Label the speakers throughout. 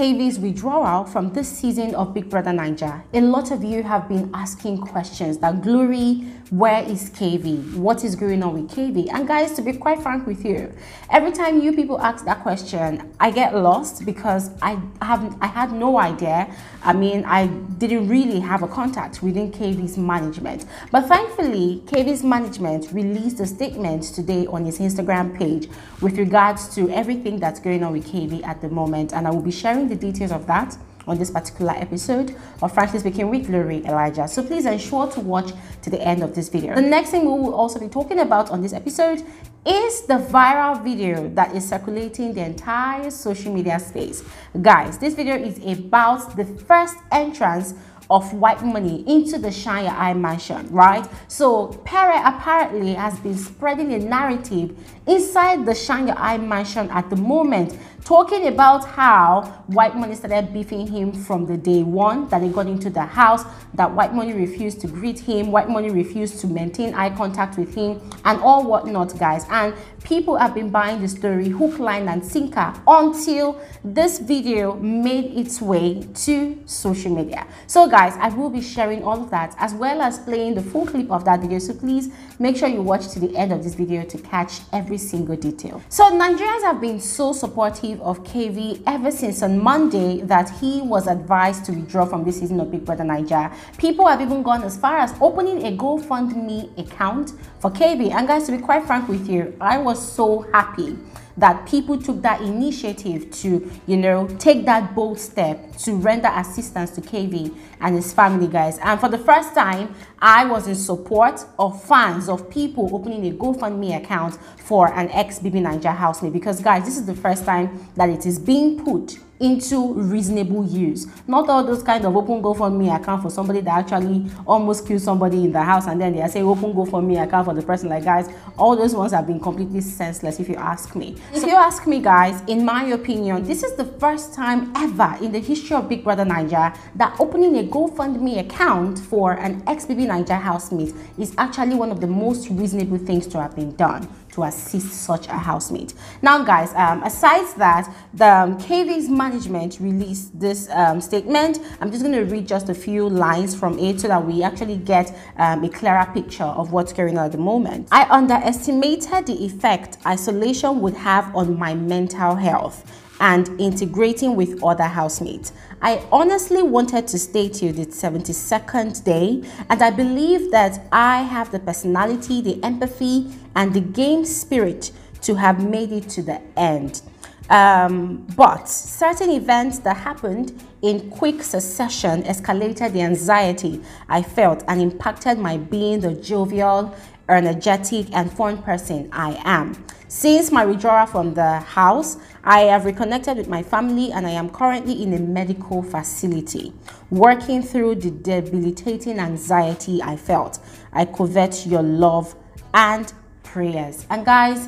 Speaker 1: KV's withdrawal from this season of Big Brother Naija. A lot of you have been asking questions that Glory, where is KV? What is going on with KV? And guys, to be quite frank with you, every time you people ask that question, I get lost because I had no idea. I mean, I didn't really have a contact within KV's management. But thankfully, KV's management released a statement today on his Instagram page with regards to everything that's going on with KV at the moment. And I will be sharing the details of that on this particular episode of Frankly Speaking with Glory Elijah. So please ensure to watch to the end of this video. The next thing we will also be talking about on this episode is the viral video that is circulating the entire social media space. Guys, this video is about the first entrance of White Money into the Shine Your Eye mansion, right? So Pere apparently has been spreading a narrative inside the Shine Your Eye mansion at the moment, talking about how White Money started beefing him from the day one that he got into the house, that White Money refused to greet him, White Money refused to maintain eye contact with him, and all whatnot, guys. And people have been buying the story hook, line, and sinker until this video made its way to social media. So guys, I will be sharing all of that as well as playing the full clip of that video. So please make sure you watch to the end of this video to catch every single detail. So Nigerians have been so supportive of KV ever since on Monday that he was advised to withdraw from this season of Big Brother Naija. People have even gone as far as opening a GoFundMe account for KV. And guys, to be quite frank with you, I was so happy that people took that initiative to, you know, take that bold step to render assistance to KV and his family, guys. And for the first time, I was in support of fans, of people opening a GoFundMe account for an ex-BB Naija housemate, because guys, this is the first time that it is being put into reasonable use. Not all those kind of open GoFundMe account for somebody that actually almost killed somebody in the house and then they say open GoFundMe account for the person. Like, guys, all those ones have been completely senseless if you ask me. If you ask me, guys, in my opinion, this is the first time ever in the history of Big Brother Naija that opening a GoFundMe account for an ex-BB Naija housemate is actually one of the most reasonable things to have been done to assist such a housemate. Now guys, aside that, the KV's management released this statement. I'm just going to read just a few lines from it so that we actually get a clearer picture of what's going on at the moment. I underestimated the effect isolation would have on my mental health and integrating with other housemates. I honestly wanted to stay till the 72nd day, and I believe that I have the personality, the empathy, and the game spirit to have made it to the end. But certain events that happened in quick succession escalated the anxiety I felt and impacted my being the jovial, energetic, and fun person I am. Since my withdrawal from the house, I have reconnected with my family and I am currently in a medical facility, working through the debilitating anxiety I felt. I covet your love and prayers. And guys,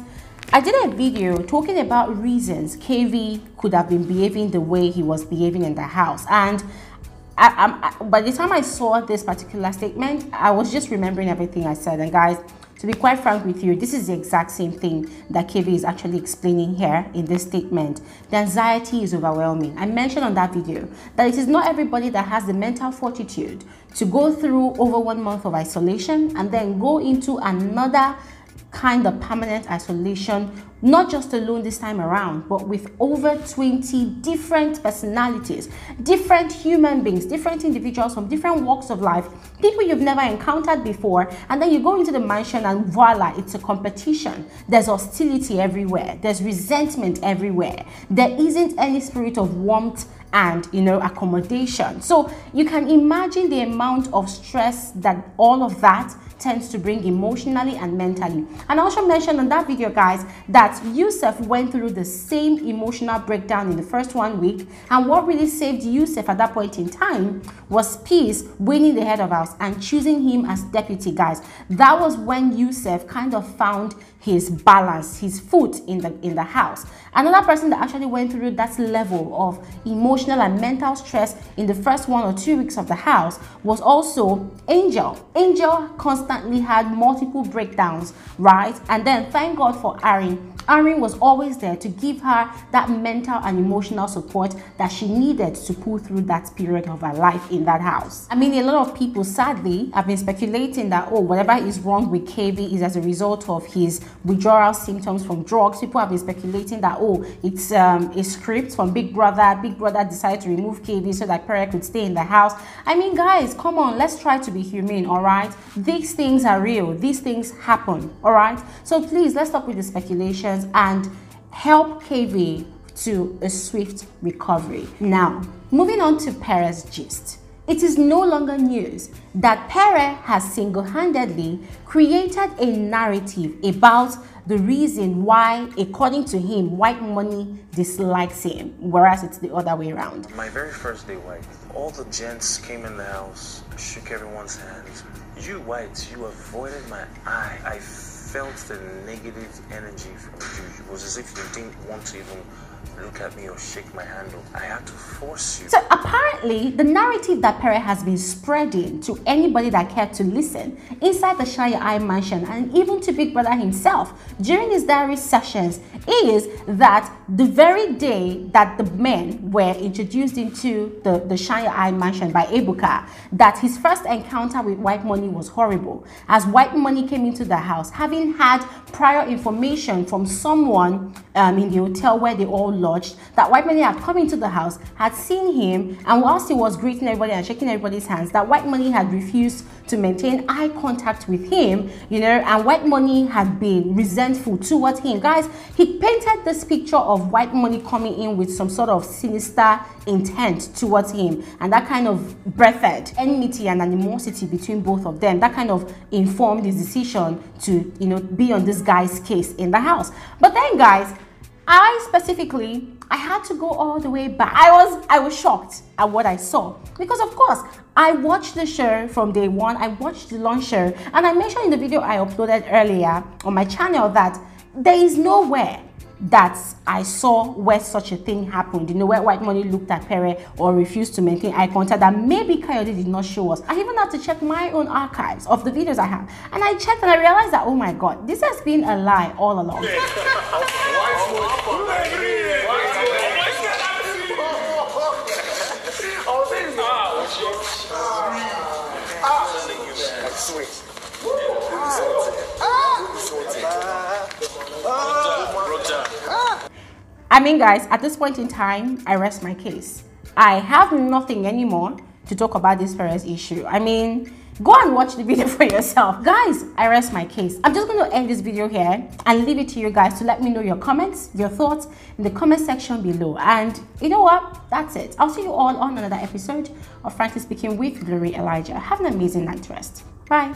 Speaker 1: I did a video talking about reasons KV could have been behaving the way he was behaving in the house. And by the time I saw this particular statement, I was just remembering everything I said. And guys, to be quite frank with you, this is the exact same thing that KV is actually explaining here in this statement. The anxiety is overwhelming. I mentioned on that video that it is not everybody that has the mental fortitude to go through over 1 month of isolation and then go into another kind of permanent isolation, not just alone this time around, but with over 20 different personalities, different human beings, different individuals from different walks of life, people you've never encountered before, and then you go into the mansion and voila, it's a competition. There's hostility everywhere, there's resentment everywhere, there isn't any spirit of warmth and, you know, accommodation. So you can imagine the amount of stress that all of that tends to bring emotionally and mentally. And I also mentioned on that video, guys, that Yusuf went through the same emotional breakdown in the first 1 week, and what really saved Yusuf at that point in time was Peace winning the head of house and choosing him as deputy, guys. That was when Yusuf kind of found his balance, his foot in the house. Another person that actually went through that level of emotional and mental stress in the first 1 or 2 weeks of the house was also Angel. Angel constantly had multiple breakdowns, right? And then thank God for Aaron. Aaron was always there to give her that mental and emotional support that she needed to pull through that period of her life in that house. I mean, a lot of people sadly have been speculating that, oh, whatever is wrong with KV is as a result of his withdrawal symptoms from drugs. People have been speculating that, oh, it's a script from Big Brother. Big Brother decided to remove KV so that Pere could stay in the house. I mean, guys, come on, let's try to be humane, all right? These things are real. These things happen, all right? So please, let's stop with the speculations and help KV to a swift recovery. Now, moving on to Pere's gist. It is no longer news that Pere has single-handedly created a narrative about the reason why, according to him, White Money dislikes him, whereas it's the other way around.
Speaker 2: My very first day, White, all the gents came in the house, shook everyone's hands. You, White, you avoided my eye. I felt the negative energy from you. It was as if you didn't want to even look at me or shake my hand. I had to force you.
Speaker 1: So apparently, the narrative that Pere has been spreading to anybody that cared to listen inside the Shaya mansion and even to Big Brother himself during his diary sessions is that the very day that the men were introduced into the Shaya mansion by Ebuka, that his first encounter with White Money was horrible. As White Money came into the house, having had prior information from someone in the hotel where they all lodged, that White Money had come into the house, had seen him, and whilst he was greeting everybody and shaking everybody's hands, that White Money had refused to maintain eye contact with him, you know, and White Money had been resentful towards him. Guys, he painted this picture of White Money coming in with some sort of sinister intent towards him, and that kind of breathed enmity and animosity between both of them. That kind of informed his decision to, you know, be on this guy's case in the house. But then, guys, I had to go all the way back. I was shocked at what I saw, because of course I watched the show from day one. I watched the launch show, and I mentioned in the video I uploaded earlier on my channel that there is nowhere that I saw where such a thing happened, you know, where White Money looked at Pere or refused to maintain eye contact, that maybe Kayode did not show us. I even had to check my own archives of the videos I have, and I checked and I realized that, oh my god, this has been a lie all along. I mean, guys, at this point in time, I rest my case. I have nothing anymore to talk about this Perez issue. I mean, go and watch the video for yourself. Guys, I rest my case. I'm just going to end this video here and leave it to you guys to let me know your comments, your thoughts in the comment section below. And you know what? That's it. I'll see you all on another episode of Frankly Speaking with Glory Elijah. Have an amazing night rest. Bye.